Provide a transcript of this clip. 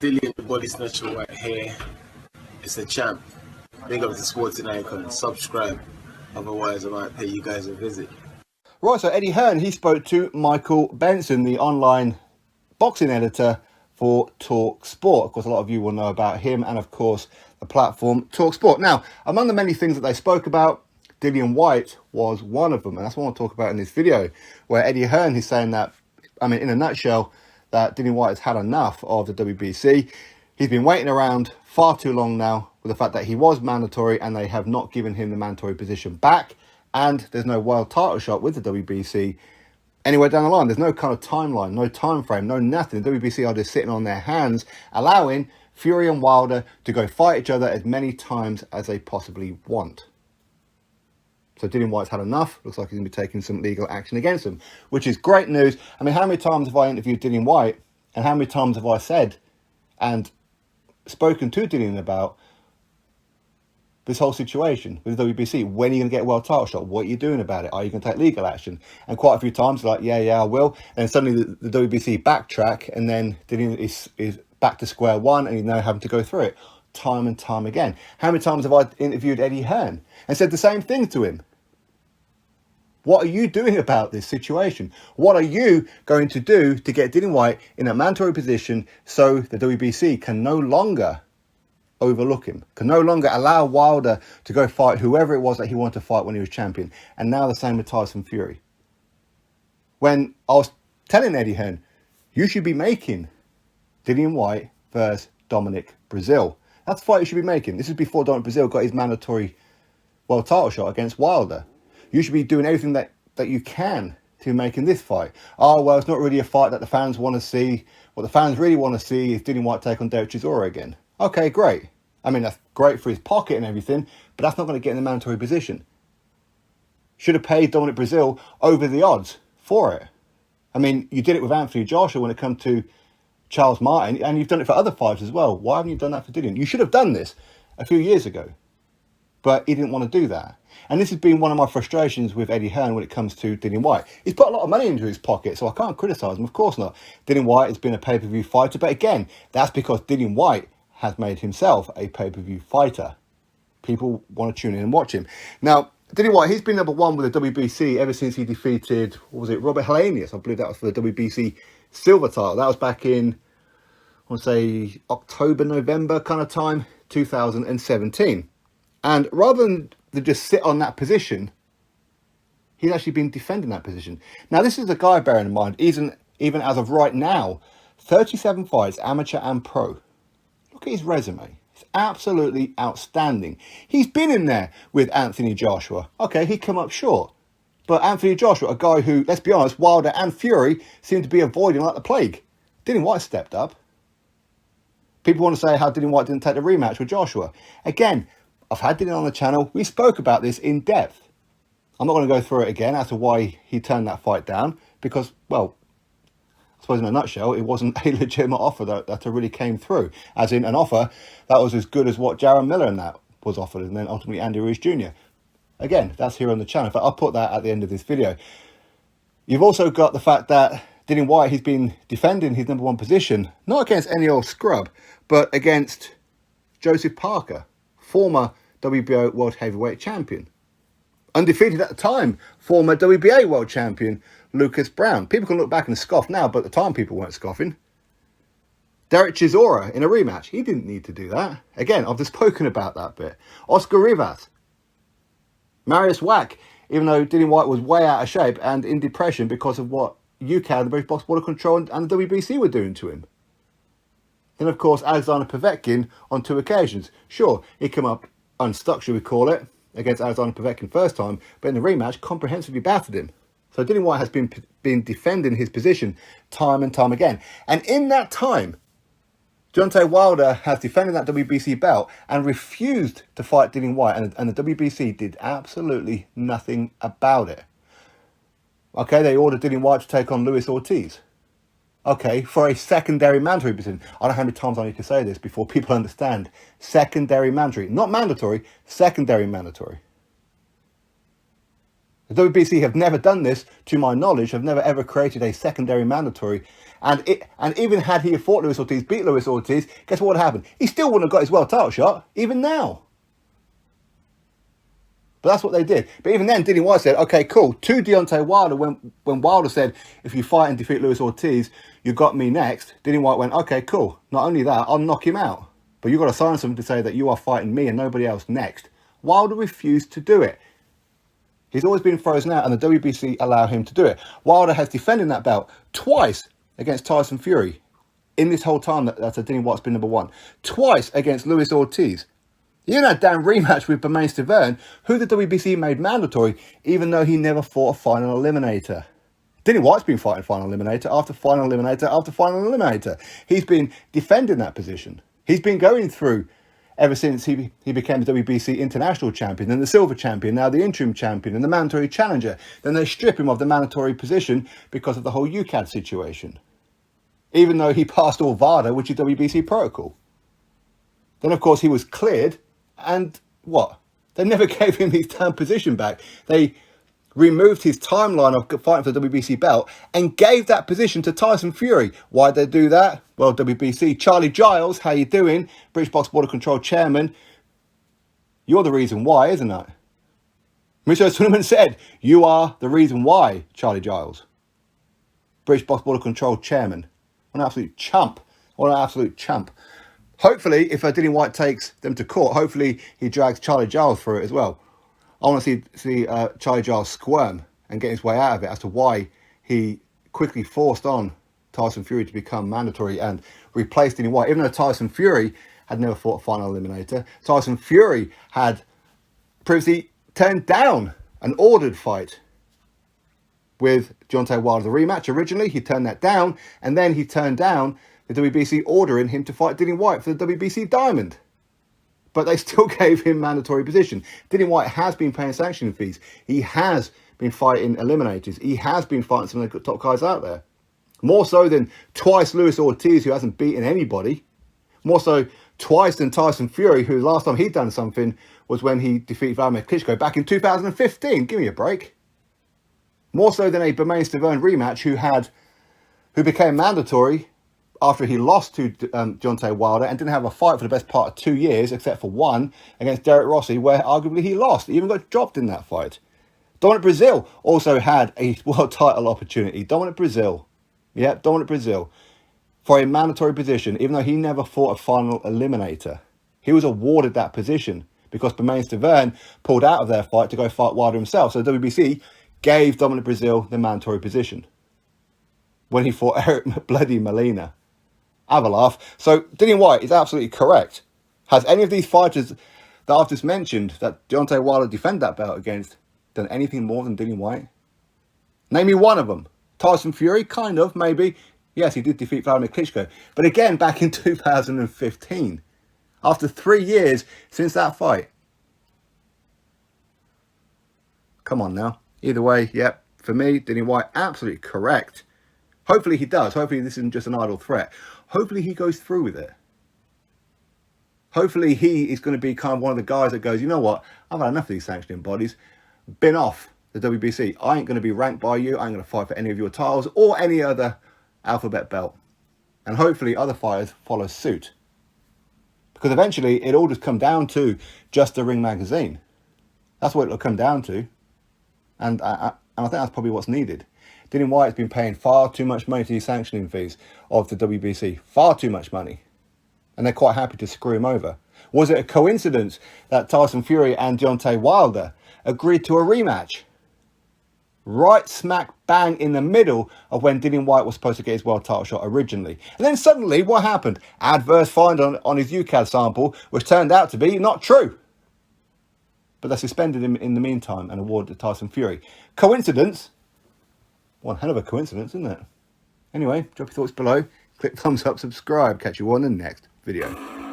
Dillian the Body Snatcher right here. It's a champ. Big up to Sporting Icon. Subscribe. Otherwise, I might pay you guys a visit. Right, so Eddie Hearn, he spoke to Michael Benson, the online boxing editor for Talk Sport. Of course, a lot of you will know about him and, of course, the platform Talk Sport. Now, among the many things that they spoke about, Dillian Whyte was one of them, and that's what I want to talk about in this video, where Eddie Hearn is saying that, in a nutshell, that Dillian Whyte has had enough of the WBC. He's been waiting around far too long now with the fact that he was mandatory and they have not given him the mandatory position back, and there's no world title shot with the WBC anywhere down the line. There's no kind of timeline, no time frame, no nothing. The WBC are just sitting on their hands, allowing Fury and Wilder to go fight each other as many times as they possibly want. So Dillian Whyte's had enough. Looks like he's going to be taking some legal action against him, which is great news. How many times have I interviewed Dillian Whyte, and how many times have I said and spoken to Dillian about this whole situation with the WBC? When are you going to get a world title shot? What are you doing about it? Are you going to take legal action? And quite a few times, like, yeah, I will. And suddenly the WBC backtrack, and then Dillian is back to square one, and he's now having to go through it time and time again. How many times have I interviewed Eddie Hearn and said the same thing to him? What are you doing about this situation? What are you going to do to get Dillian Whyte in a mandatory position so the WBC can no longer overlook him, can no longer allow Wilder to go fight whoever it was that he wanted to fight when he was champion? And now the same with Tyson Fury. When I was telling Eddie Hearn, you should be making Dillian Whyte versus Dominic Breazeale. That's the fight you should be making. This is before Dominic Breazeale got his mandatory world title shot against Wilder. You should be doing everything that you can to making this fight. Oh, well, it's not really a fight that the fans want to see. What the fans really want to see is Dillian Whyte take on Deontay Wilder again. Okay, great. That's great for his pocket and everything, but that's not going to get in the mandatory position. Should have paid Dominic Breazeale over the odds for it. You did it with Anthony Joshua when it comes to Charles Martin, and you've done it for other fighters as well. Why haven't you done that for Dillian? You should have done this a few years ago, but he didn't want to do that. And this has been one of my frustrations with Eddie Hearn when it comes to Dillian Whyte. He's put a lot of money into his pocket, so I can't criticise him, of course not. Dillian Whyte has been a pay-per-view fighter, but again, that's because Dillian Whyte has made himself a pay-per-view fighter. People want to tune in and watch him. Now, Dillian Whyte, he's been number one with the WBC ever since he defeated, Robert Helenius. I believe that was for the WBC silver title. That was back in, I want to say, October, November kind of time, 2017. And rather than just sit on that position, he's actually been defending that position. Now, this is a guy, bearing in mind, even as of right now, 37 fights, amateur and pro. Look at his resume. It's absolutely outstanding. He's been in there with Anthony Joshua. Okay, he come up short. But Anthony Joshua, a guy who, let's be honest, Wilder and Fury seem to be avoiding like the plague. Dillian Whyte stepped up. People want to say how Dillian Whyte didn't take the rematch with Joshua. Again, I've had Dillian on the channel. We spoke about this in depth. I'm not going to go through it again as to why he turned that fight down, because, well, I suppose in a nutshell, it wasn't a legitimate offer that really came through. As in an offer that was as good as what Jaron Miller and that was offered, and then ultimately Andy Ruiz Jr. Again, that's here on the channel. In fact, I'll put that at the end of this video. You've also got the fact that Dillian Whyte, he's been defending his number one position, not against any old scrub, but against Joseph Parker, former WBO World Heavyweight Champion. Undefeated at the time, former WBA World Champion Lucas Brown. People can look back and scoff now, but at the time people weren't scoffing. Derek Chisora in a rematch. He didn't need to do that. Again, I've just spoken about that bit. Oscar Rivas. Marius Wack, even though Dillian Whyte was way out of shape and in depression because of what UKAD, the British Box Border Control, and the WBC were doing to him. Then, of course, Alexander Povetkin on 2 occasions. Sure, he came up unstuck, should we call it, against Alexander Povetkin first time, but in the rematch, comprehensively battered him. So Dillian Whyte has been defending his position time and time again. And in that time, Deontay Wilder has defended that WBC belt and refused to fight Dillian Whyte, and the WBC did absolutely nothing about it. Okay, they ordered Dillian Whyte to take on Luis Ortiz. Okay, for a secondary mandatory position. I don't know how many times I need to say this before people understand. Secondary mandatory. Not mandatory, secondary mandatory. The WBC have never done this, to my knowledge, have never ever created a secondary mandatory. And even had he fought Luis Ortiz, beat Luis Ortiz, guess what would happen? He still wouldn't have got his world title shot, even now. But that's what they did. But even then, Dillian Whyte said, okay, cool. To Deontay Wilder, when Wilder said, if you fight and defeat Luis Ortiz, you got me next, Dillian Whyte went, okay, cool. Not only that, I'll knock him out. But you've got to sign something to say that you are fighting me and nobody else next. Wilder refused to do it. He's always been frozen out, and the WBC allow him to do it. Wilder has defended that belt twice against Tyson Fury in this whole time that Dillian Whyte's been number one. Twice against Luis Ortiz. He even had a damn rematch with Bermane Stiverne, who the WBC made mandatory, even though he never fought a final eliminator. Dillian Whyte's been fighting final eliminator after final eliminator after final eliminator. He's been defending that position. He's been going through ever since he became the WBC international champion, then the silver champion, now the interim champion, and the mandatory challenger. Then they strip him of the mandatory position because of the whole UCAD situation. Even though he passed all VADA, which is WBC protocol. Then, of course, he was cleared, and what? They never gave him his damn position back. They removed his timeline of fighting for the WBC belt and gave that position to Tyson Fury. Why'd they do that? Well, WBC, Charlie Giles, how you doing? British Box Border Control Chairman. You're the reason why, isn't it? Mr. Sullivan said, you are the reason why, Charlie Giles. British Box Border Control Chairman. What an absolute chump. What an absolute chump. Hopefully, if Dillian Whyte takes them to court, hopefully he drags Charlie Giles through it as well. I want to see Charlie Giles squirm and get his way out of it as to why he quickly forced on Tyson Fury to become mandatory and replaced Dillian Whyte. Even though Tyson Fury had never fought a final eliminator, Tyson Fury had previously turned down an ordered fight with Deontay Wilder. The rematch originally, he turned that down, and then he turned down the WBC ordering him to fight Dillian Whyte for the WBC Diamond. But they still gave him mandatory position. Dillian Whyte has been paying sanctioning fees. He has been fighting eliminators. He has been fighting some of the top guys out there. More so than twice Luis Ortiz, who hasn't beaten anybody. More so twice than Tyson Fury, who last time he'd done something was when he defeated Vladimir Klitschko back in 2015. Give me a break. More so than a Bermane Stiverne rematch who became mandatory after he lost to Deontay Wilder and didn't have a fight for the best part of 2 years, except for one against Derek Rossi, where arguably he lost. He even got dropped in that fight. Dominic Breazeale also had a world title opportunity. Dominic Breazeale. Yep, Dominic Breazeale. For a mandatory position, even though he never fought a final eliminator. He was awarded that position because Bermane Stiverne pulled out of their fight to go fight Wilder himself. So WBC gave Dominic Breazeale the mandatory position when he fought Eric Bloody Molina. Have a laugh. So Dillian Whyte is absolutely correct. Has any of these fighters that I've just mentioned that Deontay Wilder defended that belt against done anything more than Dillian Whyte? Name me one of them. Tyson Fury, kind of, maybe. Yes, he did defeat Vladimir Klitschko. But again, back in 2015. After 3 years since that fight. Come on now. Either way, yep. For me, Dillian Whyte, absolutely correct. Hopefully he does. Hopefully this isn't just an idle threat. Hopefully he goes through with it. Hopefully he is going to be kind of one of the guys that goes, you know what, I've had enough of these sanctioning bodies. Bin off the WBC. I ain't going to be ranked by you. I ain't going to fight for any of your titles or any other alphabet belt. And hopefully other fighters follow suit. Because eventually it all just come down to just the Ring magazine. That's what it'll come down to. And I think that's probably what's needed. Dillian Whyte's been paying far too much money to these sanctioning fees of the WBC. Far too much money. And they're quite happy to screw him over. Was it a coincidence that Tyson Fury and Deontay Wilder agreed to a rematch? Right smack bang in the middle of when Dillian Whyte was supposed to get his world title shot originally. And then suddenly, what happened? Adverse find on his UCAD sample, which turned out to be not true. But they suspended him in the meantime and awarded to Tyson Fury. Coincidence? One hell of a coincidence, isn't it? Anyway, drop your thoughts below. Click thumbs up, subscribe. Catch you on the next video.